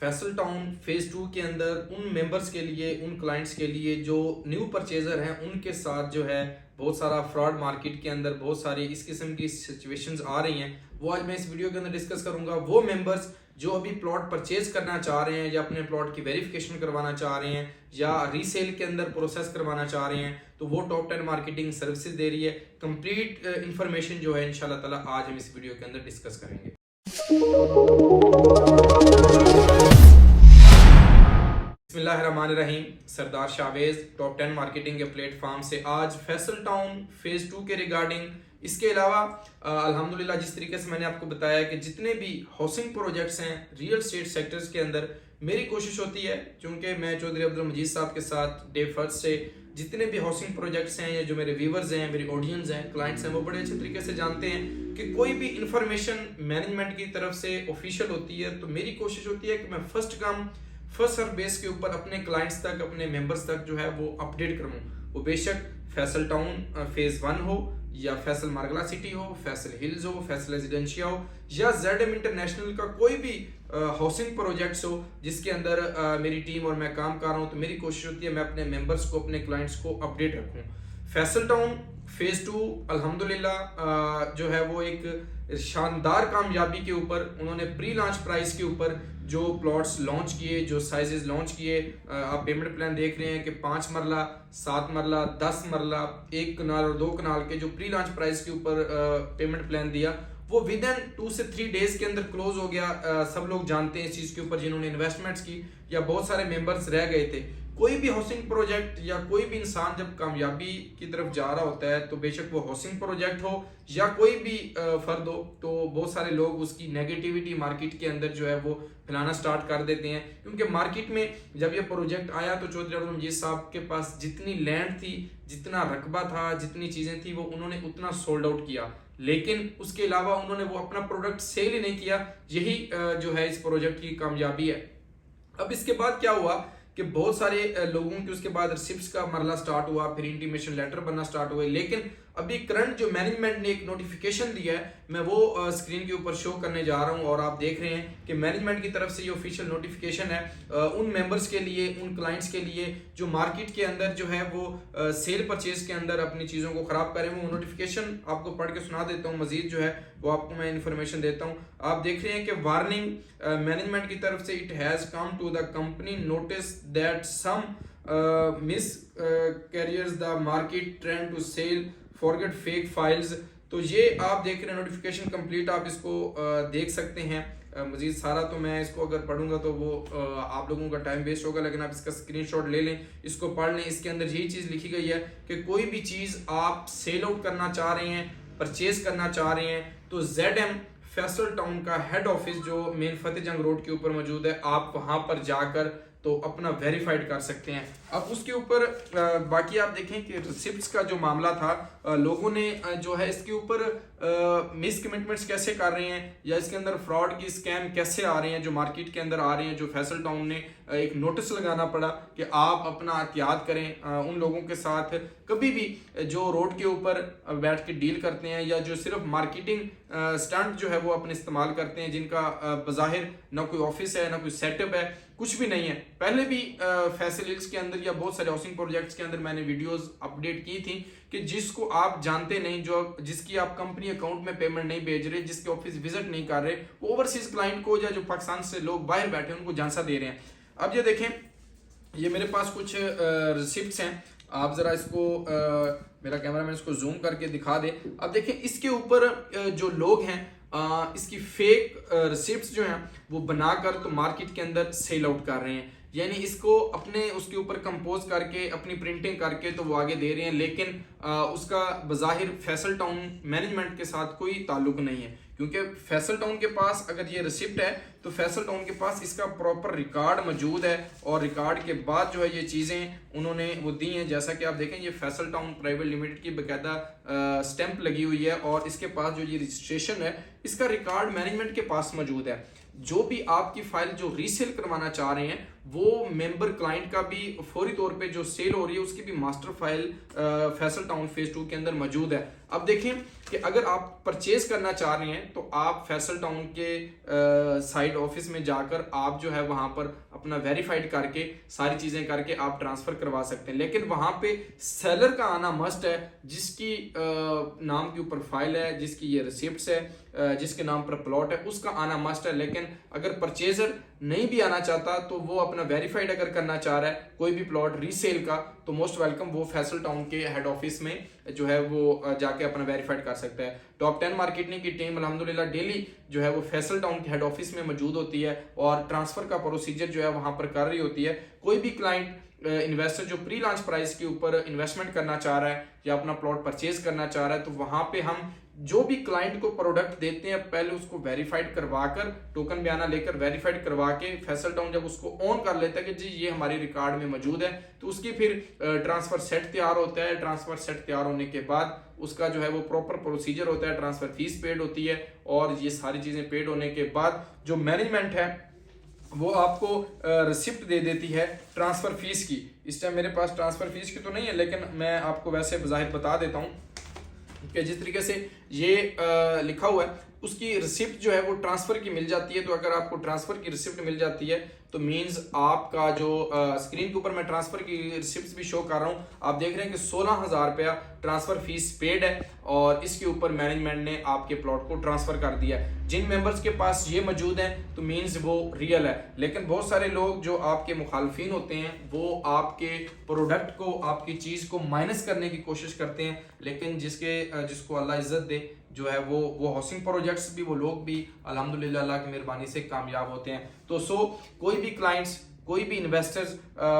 Faisal town phase 2 के अंदर उन मेंबर्स के लिए, उन क्लाइंट्स के लिए जो न्यू परचेजर हैं, उनके साथ जो है बहुत सारा फ्रॉड मार्केट के अंदर बहुत सारी इस किस्म की सिचुएशंस आ रही हैं। वो आज मैं इस वीडियो के अंदर डिस्कस करूंगा। वो मेंबर्स जो अभी प्लॉट परचेज करना चाह रहे हैं या अपने प्लॉट की वेरिफिकेशन करवाना चाह रहे हैं या रीसेल के अंदर प्रोसेस करवाना चाह रहे हैं, तो वो टॉप 10 मार्केटिंग सर्विसेज दे रही है। कंप्लीट इंफॉर्मेशन जो है इंशाल्लाह ताला आज हम इस वीडियो के अंदर डिस्कस करेंगे। बिस्मिल्लाहिर्रहमानिर्रहीम। सरदार शावेज टॉप 10 मार्केटिंग के प्लेटफॉर्म से आज फैसल टाउन फेज 2 के रिगार्डिंग, इसके अलावा अल्हम्दुलिल्लाह जिस तरीके से मैंने आपको बताया कि जितने भी हाउसिंग प्रोजेक्ट्स हैं रियल स्टेट सेक्टर्स के अंदर, मेरी कोशिश होती है, क्योंकि मैं चौधरी अब्दुल मजीद साहब के साथ डे फर्स्ट से जितने भी हाउसिंग प्रोजेक्ट्स हैं या जो मेरे व्यूवर्स हैं, मेरी ऑडियंस हैं, क्लाइंट्स हैं, वो बड़े अच्छे तरीके से जानते हैं कि कोई भी इंफॉर्मेशन मैनेजमेंट की तरफ से ऑफिशियल होती है तो मेरी कोशिश होती है कि मैं फर्स्ट सर्व बेस के ऊपर अपने क्लाइंट्स तक, अपने मेंबर्स तक जो है वो अपडेट करूँ। वो बेशक फैसल टाउन फेज 1 हो या फैसल मार्गला सिटी हो, फैसल हिल्स हो, फैसल रेजिडेंशिया हो या ZM इंटरनेशनल का कोई भी हाउसिंग प्रोजेक्ट्स हो जिसके अंदर मेरी टीम और मैं काम कर रहा हूँ, तो मेरी कोशिश होती है मैं अपने मेंबर्स को, अपने क्लाइंट्स को अपडेट रखूँ। फैसल टाउन फेज 2 अल्हम्दुलिल्लाह जो है वो एक शानदार कामयाबी के ऊपर, उन्होंने प्री लॉन्च प्राइस के ऊपर जो प्लॉट्स लॉन्च किए, जो साइजेस लॉन्च किए, आप पेमेंट प्लान देख रहे हैं कि 5 मरला, 7 मरला, 10 मरला, 1 कनाल और 2 कनाल के जो प्री लॉन्च प्राइस के ऊपर पेमेंट प्लान दिया, वो विद इन 2 से 3 डेज के अंदर क्लोज हो गया। सब लोग जानते हैं इस चीज़ के ऊपर जिन्होंने इन्वेस्टमेंट्स की या बहुत सारे मेंबर्स रह गए थे। कोई भी हाउसिंग प्रोजेक्ट या कोई भी इंसान जब कामयाबी की तरफ जा रहा होता है, तो बेशक वो हाउसिंग प्रोजेक्ट हो या कोई भी फर्द हो, तो बहुत सारे लोग उसकी नेगेटिविटी मार्केट के अंदर जो है वो फैलाना स्टार्ट कर देते हैं। क्योंकि मार्केट में जब ये प्रोजेक्ट आया तो चौधरी अब्दुल मजीद साहब के पास जितनी लैंड थी, जितना रकबा था, जितनी चीज़ें थी, वो उन्होंने उतना सोल्ड आउट किया, लेकिन उसके अलावा उन्होंने वो अपना प्रोडक्ट सेल ही नहीं किया। यही जो है इस प्रोजेक्ट की कामयाबी है। अब इसके बाद क्या हुआ कि बहुत सारे लोगों की उसके बाद रिसिप्ट्स का मरला स्टार्ट हुआ, फिर इंटीमेशन लेटर बनना स्टार्ट हुए। लेकिन अभी करंट जो मैनेजमेंट ने एक नोटिफिकेशन दिया है, मैं वो स्क्रीन के ऊपर शो करने जा रहा हूं और आप देख रहे हैं कि मैनेजमेंट की तरफ से ये ऑफिशियल नोटिफिकेशन है उन मेंबर्स के लिए, उन क्लाइंट्स के लिए जो मार्केट के अंदर जो है वो सेल परचेज के अंदर अपनी चीज़ों को ख़राब करें। वो नोटिफिकेशन आपको पढ़ के सुना देता हूँ, मजीद जो है वो आपको मैं इन्फॉर्मेशन देता हूँ। आप देख रहे हैं कि वार्निंग मैनेजमेंट की तरफ से, it has come to the company notice that some miss carriers the market trend to sell forget fake files. तो ये आप देख रहे हैं नोटिफिकेशन कंप्लीट, आप इसको देख सकते हैं। मजीद सारा तो मैं इसको अगर पढ़ूंगा तो वो आप लोगों का टाइम वेस्ट होगा, लेकिन आप इसका स्क्रीनशॉट ले लें, इसको पढ़ लें। इसके अंदर यही चीज़ लिखी गई है कि कोई भी चीज़ आप सेल आउट करना चाह रहे हैं, परचेज करना चाह रहे हैं, तो ZM फैसल टाउन का हेड ऑफिस जो मेन फतेह जंग रोड के ऊपर मौजूद है, आप वहां पर जाकर तो अपना वेरीफाइड कर सकते हैं। अब उसके ऊपर बाकी आप देखें कि रिसिप्ट्स का जो मामला था, लोगों ने जो है इसके ऊपर मिस कमिटमेंट्स कैसे कर रहे हैं या इसके अंदर फ्रॉड की स्कैम कैसे आ रहे हैं जो मार्केट के अंदर आ रहे हैं, जो फैसल टाउन ने एक नोटिस लगाना पड़ा कि आप अपना एहतियात करें उन लोगों के साथ। कभी भी जो रोड के ऊपर बैठ के डील करते हैं या जो सिर्फ मार्केटिंग स्टंट जो है वो अपने इस्तेमाल करते हैं, जिनका बज़ाहिर ना कोई ऑफिस है, ना कोई सेटअप है, कुछ भी नहीं है। पहले भी फैसल हिल्स के अंदर या बहुत सारे हाउसिंग प्रोजेक्ट्स के अंदर मैंने वीडियोस अपडेट की थी कि जिसको आप जानते नहीं, जो जिसकी आप कंपनी अकाउंट में पेमेंट नहीं भेज रहे, जिसके ऑफिस विजिट नहीं कर रहे, वो ओवरसीज क्लाइंट को या जो पाकिस्तान से लोग बाहर बैठे उनको झांसा दे रहे हैं। अब ये देखें, ये मेरे पास कुछ रिसिप्ट्स हैं, आप जरा इसको मेरा कैमरामैन इसको जूम करके दिखा दे। अब देखें इसके ऊपर जो लोग हैं इसकी फेक रिसिप्ट्स जो हैं वो बनाकर तो मार्केट के अंदर सेल आउट कर रहे हैं, यानी इसको अपने उसके ऊपर कंपोज करके अपनी प्रिंटिंग करके तो वो आगे दे रहे हैं, लेकिन उसका बज़ाहिर फैसल टाउन मैनेजमेंट के साथ कोई ताल्लुक नहीं है। क्योंकि फैसल टाउन के पास अगर ये रिसिप्ट है तो फैसल टाउन के पास इसका प्रॉपर रिकॉर्ड मौजूद है और रिकॉर्ड के बाद जो है ये चीज़ें उन्होंने वो दी हैं। जैसा कि आप देखें, ये फैसल टाउन प्राइवेट लिमिटेड की बाकायदा स्टैंप लगी हुई है और इसके पास जो ये रजिस्ट्रेशन है इसका रिकॉर्ड मैनेजमेंट के पास मौजूद है। जो भी आपकी फाइल जो रीसेल करवाना चाह रहे हैं वो मेंबर क्लाइंट का भी फौरी तौर पे जो सेल हो रही है उसकी भी master file Faisal town phase 2 के अंदर मौजूद है। अब देखें कि अगर आप परचेज करना चाह रहे हैं तो आप फैसल टाउन के साइड ऑफिस में जाकर आप जो है वहां पर अपना वेरीफाइड करके सारी चीजें करके आप ट्रांसफर करवा सकते हैं, लेकिन वहां पे सेलर का आना मस्ट है, जिसकी नाम के ऊपर फाइल है, जिसकी ये रिसिप्ट्स है, जिसके नाम पर प्लॉट है, उसका आना मस्ट है। लेकिन अगर परचेजर नहीं भी आना चाहता तो वो अपना वेरीफाइड अगर करना चाह रहा है कोई भी प्लॉट रीसेल का, तो मोस्ट वेलकम, वो फैसल टाउन के हेड ऑफिस में जो है वो जाके अपना वेरीफाइड कर सकता है। टॉप 10 मार्केटिंग की टीम अल्हम्दुलिल्लाह डेली जो है वो फैसल टाउन के हेड ऑफिस में मौजूद होती है और ट्रांसफर का प्रोसीजर जो है वहां पर कर रही होती है। कोई भी क्लाइंट इन्वेस्टर जो प्री लॉन्च प्राइस के ऊपर इन्वेस्टमेंट करना चाह रहा है या अपना प्लॉट परचेज करना चाह रहा है, तो वहां पे हम जो भी क्लाइंट को प्रोडक्ट देते हैं पहले उसको वेरीफाइड करवाकर, टोकन बयाना लेकर वेरीफाइड करवा के फैसल टाउन जब उसको ऑन कर लेता है कि जी ये हमारे रिकॉर्ड में मौजूद है, तो उसकी फिर ट्रांसफर सेट तैयार होता है। ट्रांसफर सेट तैयार होने के बाद उसका जो है वो प्रॉपर प्रोसीजर होता है, ट्रांसफर फीस पेड होती है और ये सारी चीजें पेड होने के बाद जो मैनेजमेंट है वो आपको रिसिप्ट दे देती है ट्रांसफर फीस की। इस टाइम मेरे पास ट्रांसफर फीस की तो नहीं है, लेकिन मैं आपको वैसे बज़ाहिर बता देता हूँ कि जिस तरीके से ये लिखा हुआ है उसकी रिसिप्ट जो है वो ट्रांसफर की मिल जाती है। तो अगर आपको ट्रांसफर की रिसिप्ट मिल जाती है तो मींस आपका जो स्क्रीन के ऊपर मैं ट्रांसफर की रिसिप्ट भी शो कर रहा हूँ, आप देख रहे हैं कि 16,000 रुपया ट्रांसफर फीस पेड है और इसके ऊपर मैनेजमेंट ने आपके प्लॉट को ट्रांसफर कर दिया है। जिन मेंबर्स के पास ये मौजूद हैं तो मींस वो रियल है, लेकिन बहुत सारे लोग जो आपके मुखालफिन होते हैं वो आपके प्रोडक्ट को, आपकी चीज को माइनस करने की कोशिश करते हैं, लेकिन जिसको अल्लाह इज्जत दे जो है वो हाउसिंग प्रोजेक्ट्स भी, वो लोग भी अल्हम्दुलिल्लाह अल्लाह की मेहरबानी से कामयाब होते हैं। तो कोई भी क्लाइंट्स, कोई भी इन्वेस्टर्स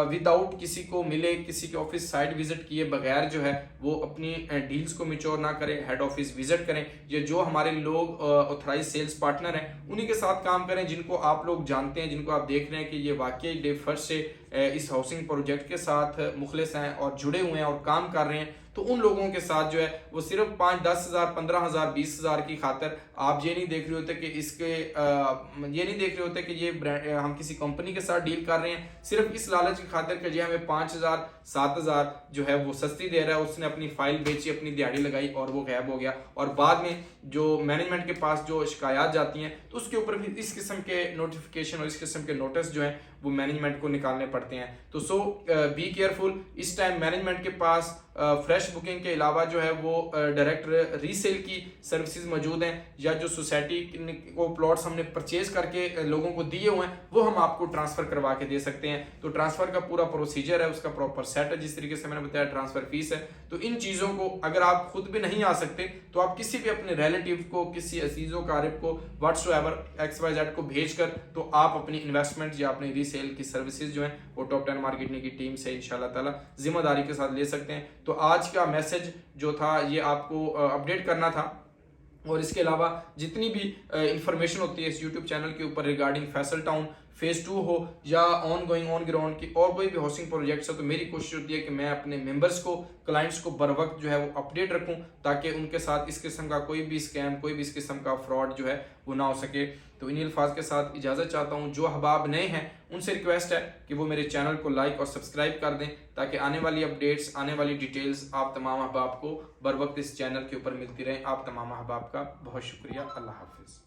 विदाउट किसी को मिले, किसी के ऑफिस साइट विजिट किए बगैर जो है वो अपनी डील्स को मिच्योर ना करें, हेड ऑफिस विजिट करें। ये जो हमारे लोग ऑथराइज सेल्स पार्टनर हैं उन्हीं के साथ काम करें, जिनको आप लोग जानते हैं, जिनको आप देख रहे हैं कि ये वाकई डे फर्स्ट से इस हाउसिंग प्रोजेक्ट के साथ मुखलिस हैं और जुड़े हुए हैं और काम कर रहे हैं। तो उन लोगों के साथ जो है वो सिर्फ 5-10 हज़ार, 15 हज़ार, 20 हज़ार की खातर आप ये नहीं देख रहे होते कि ये नहीं देख रहे होते कि ये ब्रांड हम किसी कंपनी के साथ डील कर रहे हैं सिर्फ इस लालच की खातिर कि जी हमें 5,000, 7,000 जो है वो सस्ती दे रहा है। उसने अपनी फाइल बेची, अपनी दिहाड़ी लगाई और वो गायब हो गया, और बाद में जो मैनेजमेंट के पास जो शिकायत जाती हैं तो उसके ऊपर भी इस किस्म के नोटिफिकेशन और इस किस्म के नोटिस जो हैं वो मैनेजमेंट को निकालने पड़ते हैं। तो बी केयरफुल। इस टाइम मैनेजमेंट के पास फ्रेश बुकिंग के अलावा जो है वो डायरेक्ट रीसेल की सर्विसेज मौजूद हैं, या जो सोसाइटी को प्लॉट्स हमने परचेज करके लोगों को दिए हुए हैं वो हम आपको ट्रांसफर करवा के दे सकते हैं। तो ट्रांसफर का पूरा प्रोसीजर है, उसका प्रॉपर सेट है, जिस तरीके से मैंने बताया ट्रांसफर फीस है। तो इन चीज़ों को अगर आप खुद भी नहीं आ सकते तो आप किसी भी अपने रिलेटिव को, किसी अजीजो कारिब को व्हाट्सएवर XYZ को भेजकर तो आप अपनी इन्वेस्टमेंट या अपनी रीसेल की सर्विसेज जो है वो टॉप 10 मार्केटिंग की टीम से इंशाल्लाह ताला जिम्मेदारी के साथ ले सकते हैं। तो आज का मैसेज जो था ये आपको अपडेट करना था, और इसके अलावा जितनी भी इंफॉर्मेशन होती है इस यूट्यूब चैनल के ऊपर रिगार्डिंग फैसल टाउन फेज 2 हो या ऑन गोइंग ऑन ग्राउंड की और कोई भी हाउसिंग प्रोजेक्ट्स हो, तो मेरी कोशिश होती है कि मैं अपने मेंबर्स को, क्लाइंट्स को बर वक्त जो है वो अपडेट रखूं, ताकि उनके साथ इस किस्म का कोई भी स्कैम, कोई भी इस किस्म का फ्रॉड जो है वो ना हो सके। तो इन्हीं अल्फाज के साथ इजाज़त चाहता हूँ। जो अहबाब नए हैं उनसे रिक्वेस्ट है कि वो मेरे चैनल को लाइक और सब्सक्राइब कर दें, ताकि आने वाली अपडेट्स, आने वाली डिटेल्स आप तमाम अहबाब को बर वक्त इस चैनल के ऊपर मिलती रहें। आप तमाम अहबाब का बहुत शुक्रिया। अल्लाह हाफिज़।